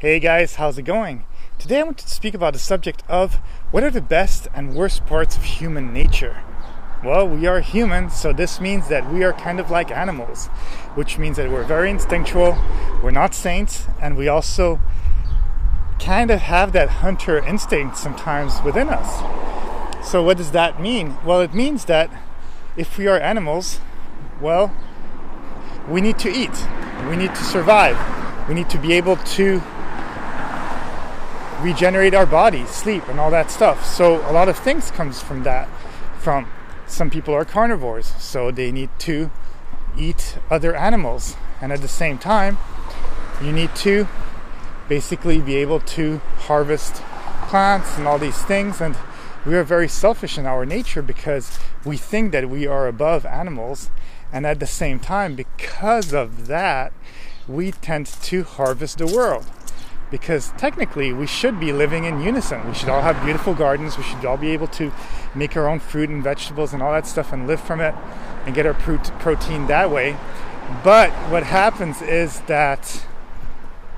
Hey guys, how's it going? Today I want to speak about the subject of what are the best and worst parts of human nature. Well, we are humans, so this means that we are kind of like animals, which means that we're very instinctual, we're not saints, and we also kind of have that hunter instinct sometimes within us. So what does that mean? Well, it means that if we are animals, well, we need to eat, we need to survive, we need to be able to regenerate our bodies, sleep, and all that stuff. So a lot of things comes from that. From some people are carnivores, so they need to eat other animals, and at the same time, you need to basically be able to harvest plants and all these things. And we are very selfish in our nature because we think that we are above animals, and at the same time, because of that, we tend to harvest the world. Because technically we should be living in unison. We should all have beautiful gardens. We should all be able to make our own fruit and vegetables and all that stuff and live from it and get our protein that way. But what happens is that,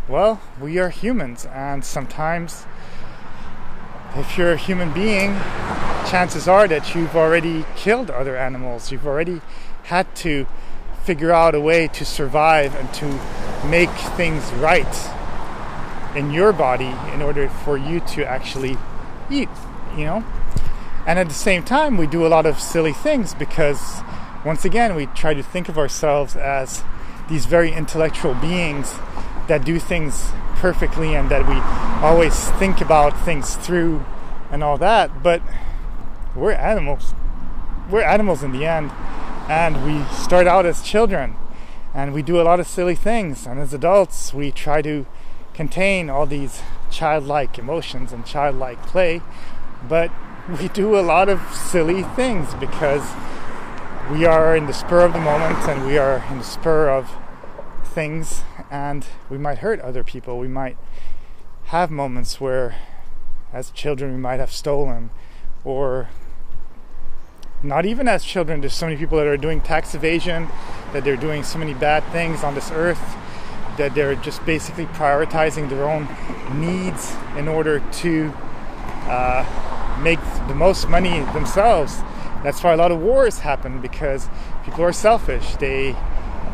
well, we are humans, and sometimes if you're a human being, chances are that you've already killed other animals. You've already had to figure out a way to survive and to make things right in your body in order for you to actually eat, And at the same time, we do a lot of silly things because, once again, we try to think of ourselves as these very intellectual beings that do things perfectly and that we always think about things through and all that. But we're animals. We're animals in the end, and we start out as children and we do a lot of silly things, and as adults we try to contain all these childlike emotions and childlike play, but we do a lot of silly things because we are in the spur of the moment and we are in the spur of things, and we might hurt other people. We might have moments where as children we might have stolen, or not even as children. There's so many people that are doing tax evasion, that they're doing so many bad things on this earth, that they're just basically prioritizing their own needs in order to make the most money themselves. That's why a lot of wars happen, because people are selfish. They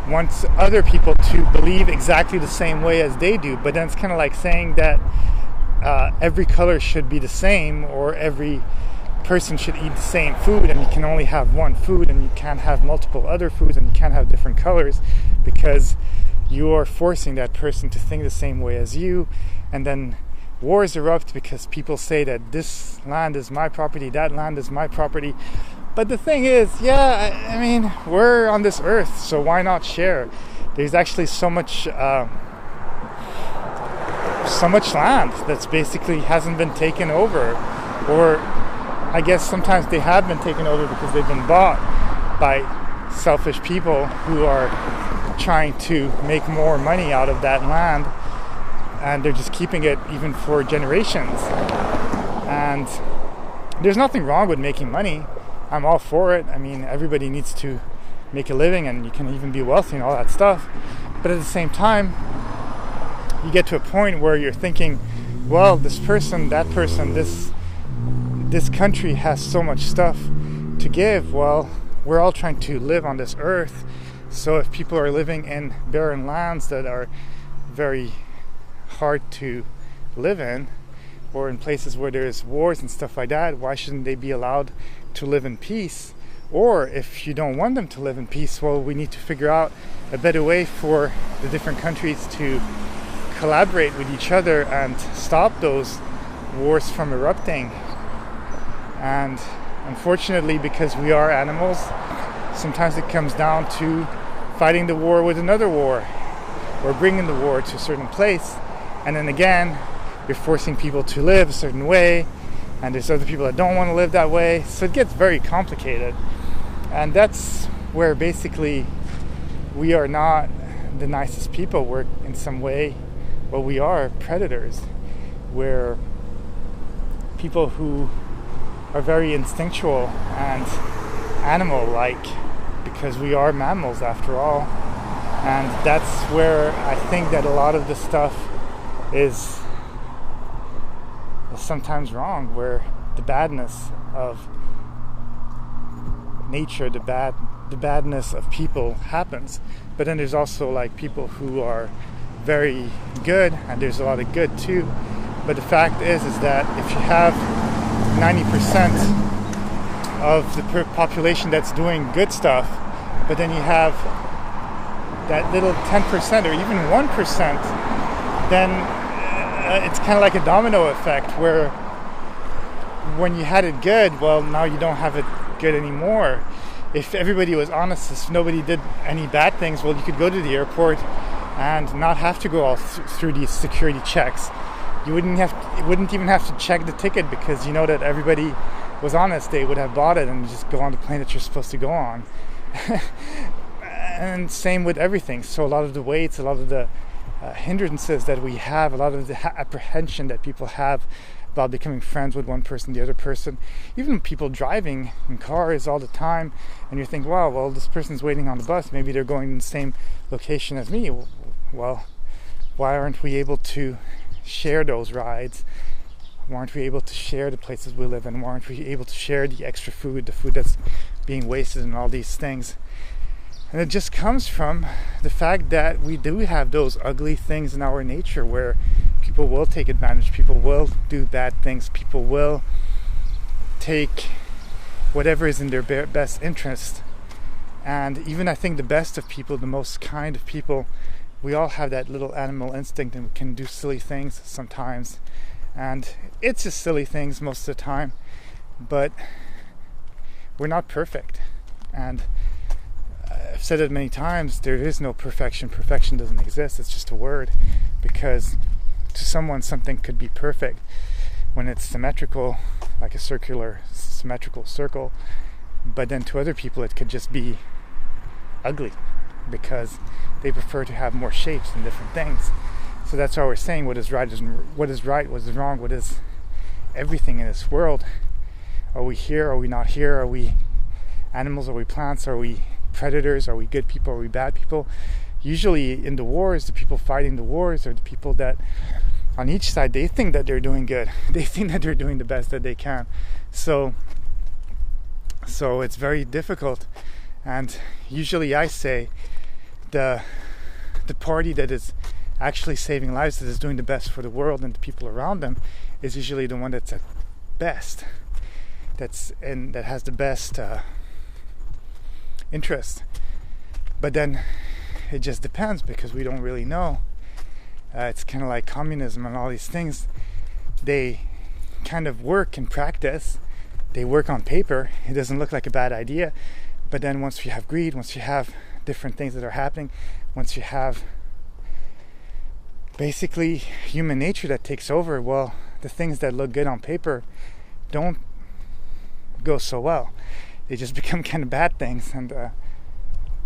want other people to believe exactly the same way as they do, but then it's kind of like saying that every color should be the same, or every person should eat the same food, and you can only have one food, and you can't have multiple other foods, and you can't have different colors, because you are forcing that person to think the same way as you. And then wars erupt because people say that this land is my property, that land is my property. But the thing is, I mean, we're on this earth, so why not share? There's actually so much land that's basically hasn't been taken over, or I guess sometimes they have been taken over because they've been bought by selfish people who are trying to make more money out of that land, and they're just keeping it even for generations. And there's nothing wrong with making money. I'm all for it. I mean, everybody needs to make a living, and you can even be wealthy and all that stuff. But at the same time, you get to a point where you're thinking, well, this person, that person, this country has so much stuff to give. Well, we're all trying to live on this earth. So if people are living in barren lands that are very hard to live in, or in places where there's wars and stuff like that, why shouldn't they be allowed to live in peace? Or if you don't want them to live in peace, well, we need to figure out a better way for the different countries to collaborate with each other and stop those wars from erupting. And unfortunately, because we are animals, sometimes it comes down to fighting the war with another war, or bringing the war to a certain place, and then again you're forcing people to live a certain way, and there's other people that don't want to live that way, so it gets very complicated. And that's where basically we are not the nicest people. We're in some way, well, we are predators. We're people who are very instinctual and animal-like, because we are mammals after all. And that's where I think that a lot of the stuff is sometimes wrong, where the badness of nature, the badness of people happens. But then there's also like people who are very good, and there's a lot of good too. But the fact is that if you have 90% of the population that's doing good stuff, but then you have that little 10% or even 1%, then it's kind of like a domino effect, where when you had it good, well, now you don't have it good anymore. If everybody was honest, if nobody did any bad things, well, you could go to the airport and not have to go all through these security checks. You wouldn't even have to check the ticket, because you know that everybody was honest. They would have bought it and just go on the plane that you're supposed to go on. And same with everything. So a lot of the weights, a lot of the hindrances that we have, a lot of the apprehension that people have about becoming friends with one person, the other person, even people driving in cars all the time, and you think, wow, well, this person's waiting on the bus, maybe they're going to the same location as me. Well, why aren't we able to share those rides? Why aren't we able to share the places we live in? Why aren't we able to share the extra food, the food that's being wasted, and all these things? And it just comes from the fact that we do have those ugly things in our nature, where people will take advantage, people will do bad things, people will take whatever is in their best interest. And even I think the best of people, the most kind of people, we all have that little animal instinct, and we can do silly things sometimes. And it's just silly things most of the time, but we're not perfect. And I've said it many times, there is no perfection. Perfection doesn't exist. It's just a word, because to someone something could be perfect when it's symmetrical, like a circular symmetrical circle, but then to other people it could just be ugly, because they prefer to have more shapes and different things. So that's why we're saying what is right, what is wrong, what is everything in this world. Are we here? Are we not here? Are we animals? Are we plants? Are we predators? Are we good people? Are we bad people? Usually in the wars, the people fighting the wars are the people that on each side, they think that they're doing good. They think that they're doing the best that they can. So it's very difficult. And usually I say the party that is actually saving lives, that is doing the best for the world and the people around them, is usually the one that's at best, that has the best interest. But then it just depends, because we don't really know. It's kind of like communism and all these things. They kind of work in practice. They work on paper. It doesn't look like a bad idea. But then once you have greed, once you have different things that are happening, once you have basically human nature that takes over, well, the things that look good on paper don't go so well. They just become kind of bad things. And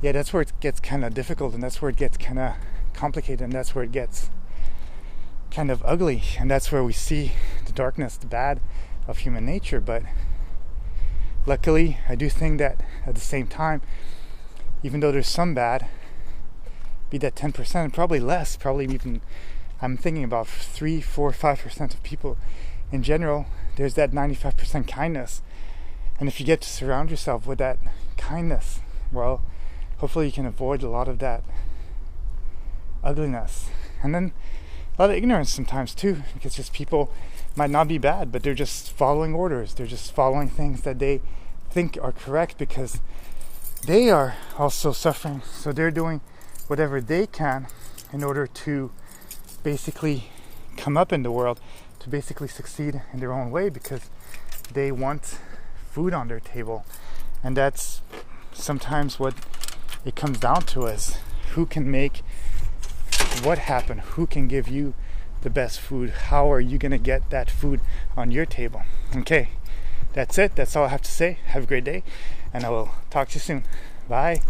yeah, that's where it gets kind of difficult, and that's where it gets kind of complicated, and that's where it gets kind of ugly, and that's where we see the darkness, the bad of human nature. But luckily, I do think that at the same time, even though there's some bad, be that 10%, probably less, probably even, I'm thinking about 3, 4, 5% of people in general, there's that 95% kindness. And if you get to surround yourself with that kindness, well, hopefully you can avoid a lot of that ugliness. And then a lot of ignorance sometimes too, because just people might not be bad, but they're just following orders. They're just following things that they think are correct, because they are also suffering. So they're doing whatever they can in order to basically come up in the world, to basically succeed in their own way, because they want food on their table. And that's sometimes what it comes down to, is who can make what happen, who can give you the best food, how are you going to get that food on your table. Okay, that's it. That's all I have to say. Have a great day, and I will talk to you soon. Bye.